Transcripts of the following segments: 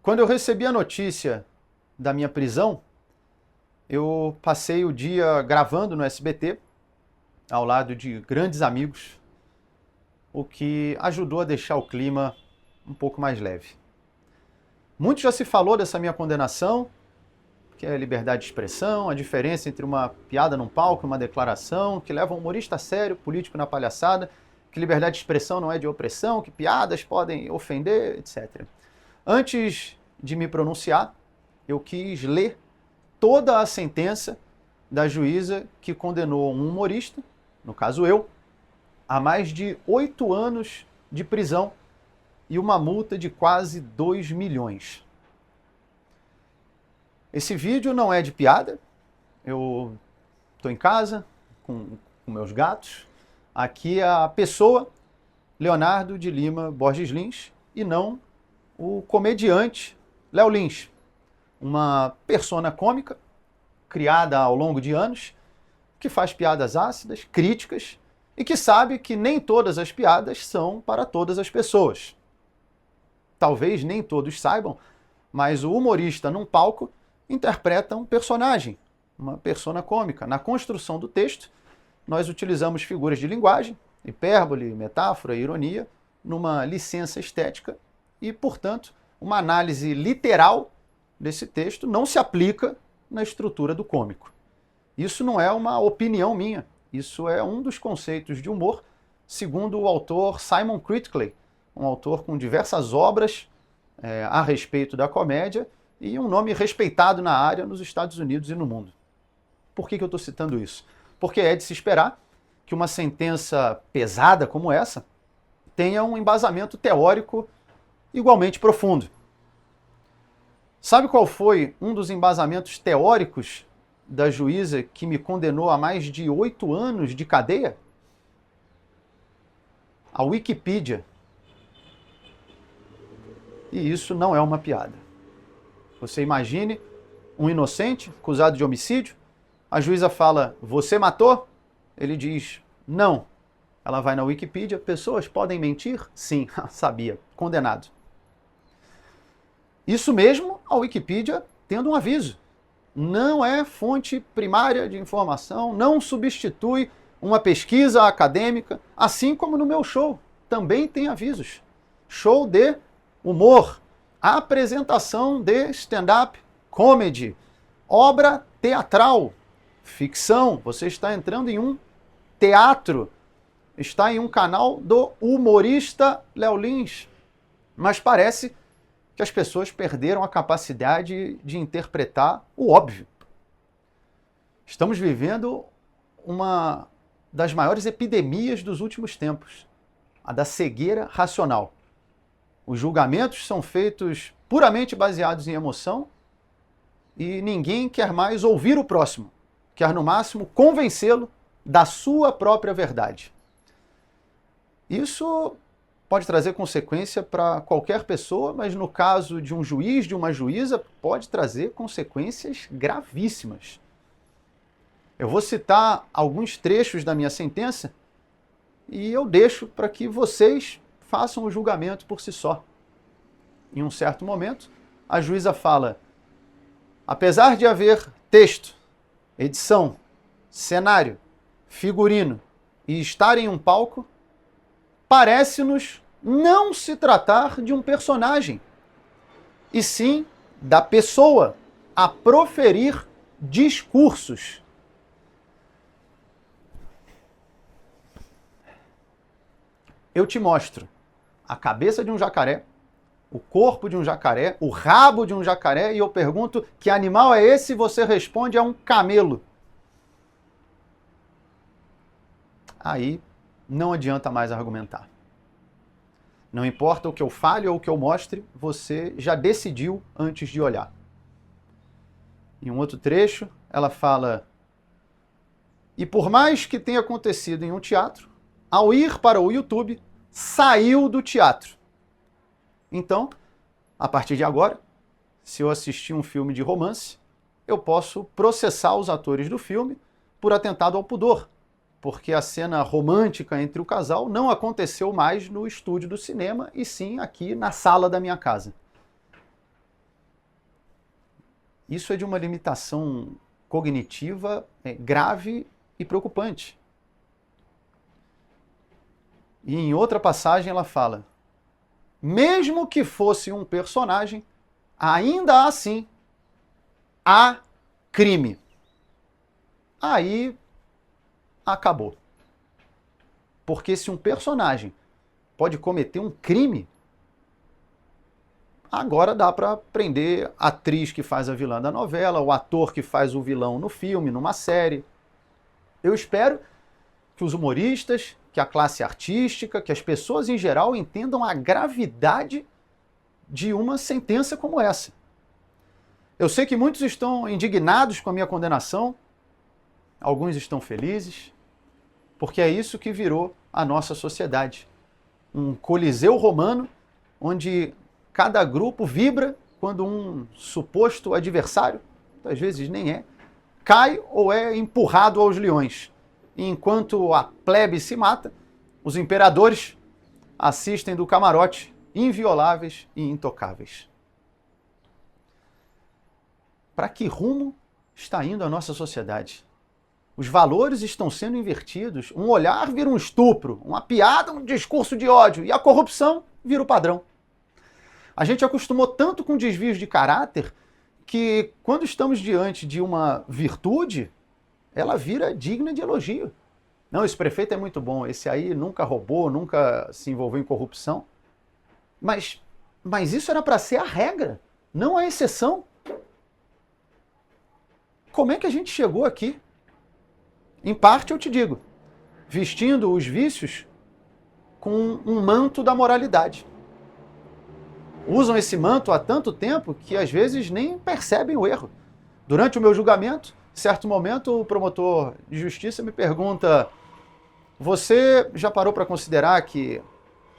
Quando eu recebi a notícia da minha prisão, eu passei o dia gravando no SBT, ao lado de grandes amigos, o que ajudou a deixar o clima um pouco mais leve. Muito já se falou dessa minha condenação, que é a liberdade de expressão, a diferença entre uma piada num palco e uma declaração, que leva um humorista a sério, político na palhaçada, que liberdade de expressão não é de opressão, que piadas podem ofender, etc. Antes de me pronunciar, eu quis ler toda a sentença da juíza que condenou um humorista, no caso eu, a mais de 8 anos de prisão e uma multa de quase 2 milhões. Esse vídeo não é de piada, eu estou em casa com meus gatos. Aqui é a pessoa Leonardo de Lima Borges Lins e não o comediante Léo Lins, uma persona cômica criada ao longo de anos, que faz piadas ácidas, críticas e que sabe que nem todas as piadas são para todas as pessoas. Talvez nem todos saibam, mas o humorista num palco interpreta um personagem, uma persona cômica. Na construção do texto, nós utilizamos figuras de linguagem, hipérbole, metáfora, ironia, numa licença estética e, portanto, uma análise literal desse texto não se aplica na estrutura do cômico. Isso não é uma opinião minha, isso é um dos conceitos de humor, segundo o autor Simon Critickley, um autor com diversas obras a respeito da comédia e um nome respeitado na área nos Estados Unidos e no mundo. Por que eu estou citando isso? Porque é de se esperar que uma sentença pesada como essa tenha um embasamento teórico igualmente profundo. Sabe qual foi um dos embasamentos teóricos da juíza que me condenou a mais de 8 anos de cadeia? A Wikipedia. E isso não é uma piada. Você imagine um inocente acusado de homicídio, a juíza fala, você matou? Ele diz, não. Ela vai na Wikipedia, pessoas podem mentir? Sim, sabia, condenado. Isso mesmo, a Wikipedia tendo um aviso. Não é fonte primária de informação, não substitui uma pesquisa acadêmica, assim como no meu show, também tem avisos. Show de humor, apresentação de stand-up comedy, obra teatral, ficção. Você está entrando em um teatro, está em um canal do humorista Léo Lins. Mas parece que as pessoas perderam a capacidade de interpretar o óbvio. Estamos vivendo uma das maiores epidemias dos últimos tempos, a da cegueira racional. Os julgamentos são feitos puramente baseados em emoção e ninguém quer mais ouvir o próximo, quer no máximo convencê-lo da sua própria verdade. Isso pode trazer consequência para qualquer pessoa, mas no caso de um juiz, de uma juíza, pode trazer consequências gravíssimas. Eu vou citar alguns trechos da minha sentença e eu deixo para que vocês façam o julgamento por si só. Em um certo momento, a juíza fala, apesar de haver texto, edição, cenário, figurino e estar em um palco, parece-nos não se tratar de um personagem, e sim da pessoa a proferir discursos. Eu te mostro a cabeça de um jacaré, o corpo de um jacaré, o rabo de um jacaré, e eu pergunto que animal é esse e você responde é um camelo. Aí não adianta mais argumentar. Não importa o que eu fale ou o que eu mostre, você já decidiu antes de olhar. Em um outro trecho, ela fala, e por mais que tenha acontecido em um teatro, ao ir para o YouTube, saiu do teatro. Então, a partir de agora, se eu assistir um filme de romance, eu posso processar os atores do filme por atentado ao pudor, porque a cena romântica entre o casal não aconteceu mais no estúdio do cinema, e sim aqui na sala da minha casa. Isso é de uma limitação cognitiva grave e preocupante. E em outra passagem ela fala: mesmo que fosse um personagem, ainda assim há crime. Aí acabou. Porque se um personagem pode cometer um crime, agora dá para prender a atriz que faz a vilã da novela, o ator que faz o vilão no filme, numa série. Eu espero que os humoristas, que a classe artística, que as pessoas em geral entendam a gravidade de uma sentença como essa. Eu sei que muitos estão indignados com a minha condenação, alguns estão felizes, porque é isso que virou a nossa sociedade. Um coliseu romano onde cada grupo vibra quando um suposto adversário, às vezes nem é, cai ou é empurrado aos leões. E enquanto a plebe se mata, os imperadores assistem do camarote, invioláveis e intocáveis. Para que rumo está indo a nossa sociedade? Os valores estão sendo invertidos, um olhar vira um estupro, uma piada, um discurso de ódio, e a corrupção vira o padrão. A gente acostumou tanto com desvios de caráter que, quando estamos diante de uma virtude, ela vira digna de elogio. Não, esse prefeito é muito bom, esse aí nunca roubou, nunca se envolveu em corrupção. Mas isso era para ser a regra, não a exceção. Como é que a gente chegou aqui? Em parte, eu te digo, vestindo os vícios com um manto da moralidade. Usam esse manto há tanto tempo que às vezes nem percebem o erro. Durante o meu julgamento, em certo momento, o promotor de justiça me pergunta: você já parou para considerar que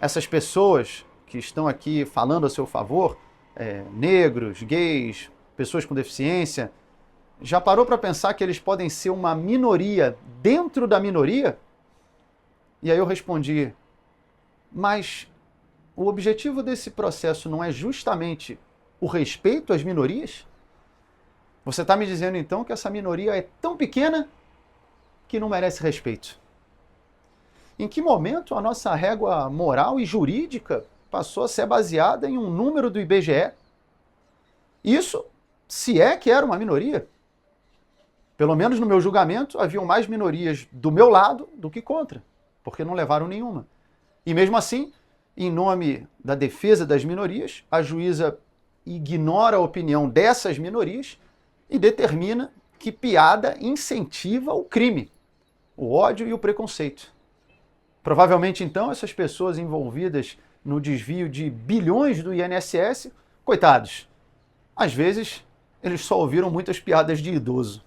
essas pessoas que estão aqui falando a seu favor, negros, gays, pessoas com deficiência, já parou para pensar que eles podem ser uma minoria dentro da minoria? E aí eu respondi: mas o objetivo desse processo não é justamente o respeito às minorias? Você está me dizendo então que essa minoria é tão pequena que não merece respeito. Em que momento a nossa régua moral e jurídica passou a ser baseada em um número do IBGE? Isso, se é que era uma minoria. Pelo menos no meu julgamento, haviam mais minorias do meu lado do que contra, porque não levaram nenhuma. E mesmo assim, em nome da defesa das minorias, a juíza ignora a opinião dessas minorias e determina que piada incentiva o crime, o ódio e o preconceito. Provavelmente, então, essas pessoas envolvidas no desvio de bilhões do INSS, coitados, às vezes eles só ouviram muitas piadas de idoso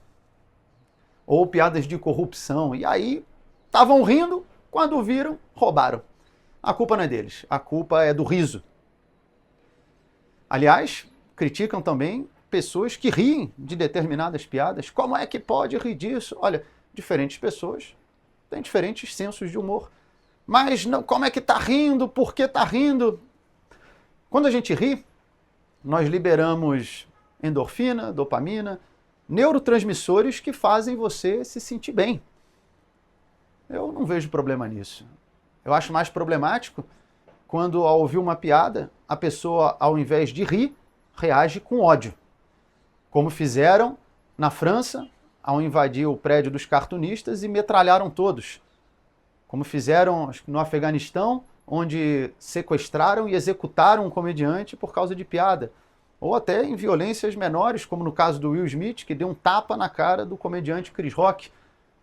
ou piadas de corrupção, e aí estavam rindo, quando viram, roubaram. A culpa não é deles, a culpa é do riso. Aliás, criticam também pessoas que riem de determinadas piadas. Como é que pode rir disso? Olha, diferentes pessoas têm diferentes sensos de humor. Mas não, como é que está rindo? Por que está rindo? Quando a gente ri, nós liberamos endorfina, dopamina, neurotransmissores que fazem você se sentir bem. Eu não vejo problema nisso. Eu acho mais problemático quando, ao ouvir uma piada, a pessoa, ao invés de rir, reage com ódio. Como fizeram na França, ao invadir o prédio dos cartunistas e metralharam todos. Como fizeram no Afeganistão, onde sequestraram e executaram um comediante por causa de piada. Ou até em violências menores, como no caso do Will Smith, que deu um tapa na cara do comediante Chris Rock.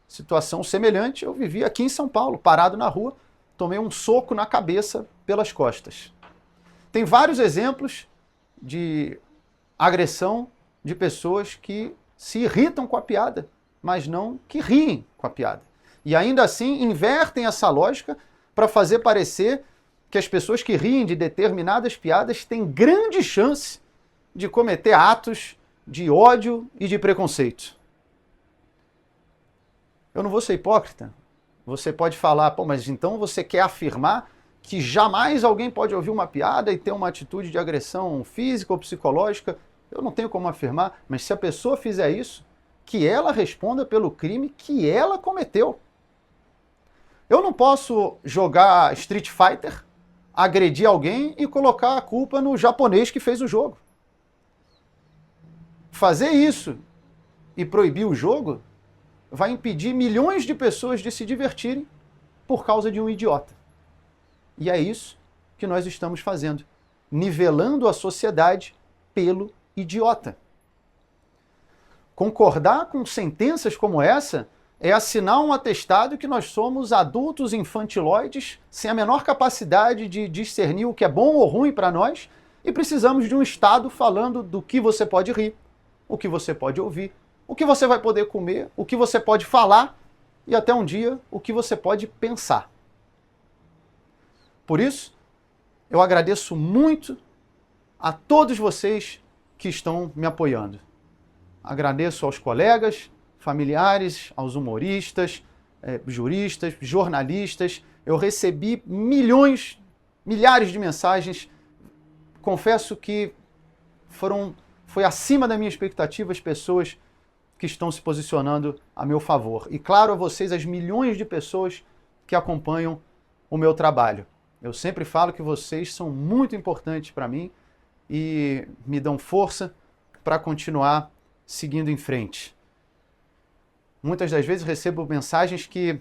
Situação semelhante eu vivi aqui em São Paulo, parado na rua, tomei um soco na cabeça pelas costas. Tem vários exemplos de agressão de pessoas que se irritam com a piada, mas não que riem com a piada. E ainda assim invertem essa lógica para fazer parecer que as pessoas que riem de determinadas piadas têm grande chance de cometer atos de ódio e de preconceito. Eu não vou ser hipócrita. Você pode falar, pô, mas então você quer afirmar que jamais alguém pode ouvir uma piada e ter uma atitude de agressão física ou psicológica Eu não tenho como afirmar, mas se a pessoa fizer isso, que ela responda pelo crime que ela cometeu. Eu não posso jogar Street Fighter, agredir alguém e colocar a culpa no japonês que fez o jogo. Fazer isso e proibir o jogo vai impedir milhões de pessoas de se divertirem por causa de um idiota. E é isso que nós estamos fazendo, nivelando a sociedade pelo idiota. Concordar com sentenças como essa é assinar um atestado que nós somos adultos infantiloides, sem a menor capacidade de discernir o que é bom ou ruim para nós, e precisamos de um Estado falando do que você pode rir, o que você pode ouvir, o que você vai poder comer, o que você pode falar e até um dia o que você pode pensar. Por isso, eu agradeço muito a todos vocês que estão me apoiando. Agradeço aos colegas, familiares, aos humoristas, juristas, jornalistas. Eu recebi milhares de mensagens. Confesso que foi acima da minha expectativa as pessoas que estão se posicionando a meu favor. E claro, a vocês, as milhões de pessoas que acompanham o meu trabalho. Eu sempre falo que vocês são muito importantes para mim e me dão força para continuar seguindo em frente. Muitas das vezes recebo mensagens que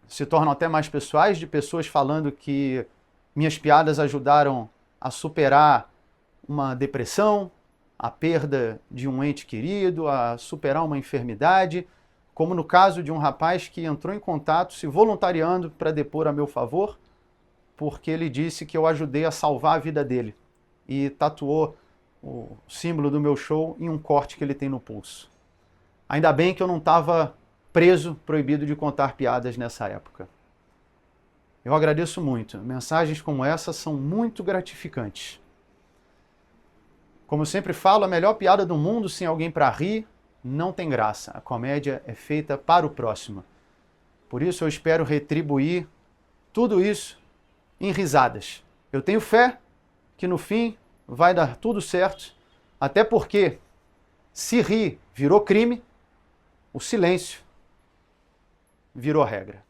se tornam até mais pessoais, de pessoas falando que minhas piadas ajudaram a superar uma depressão, a perda de um ente querido, a superar uma enfermidade, como no caso de um rapaz que entrou em contato se voluntariando para depor a meu favor, porque ele disse que eu ajudei a salvar a vida dele e tatuou o símbolo do meu show em um corte que ele tem no pulso. Ainda bem que eu não estava preso, proibido de contar piadas nessa época. Eu agradeço muito. Mensagens como essa são muito gratificantes. Como eu sempre falo, a melhor piada do mundo sem alguém para rir não tem graça. A comédia é feita para o próximo. Por isso eu espero retribuir tudo isso em risadas. Eu tenho fé que no fim vai dar tudo certo, até porque se rir virou crime, o silêncio virou regra.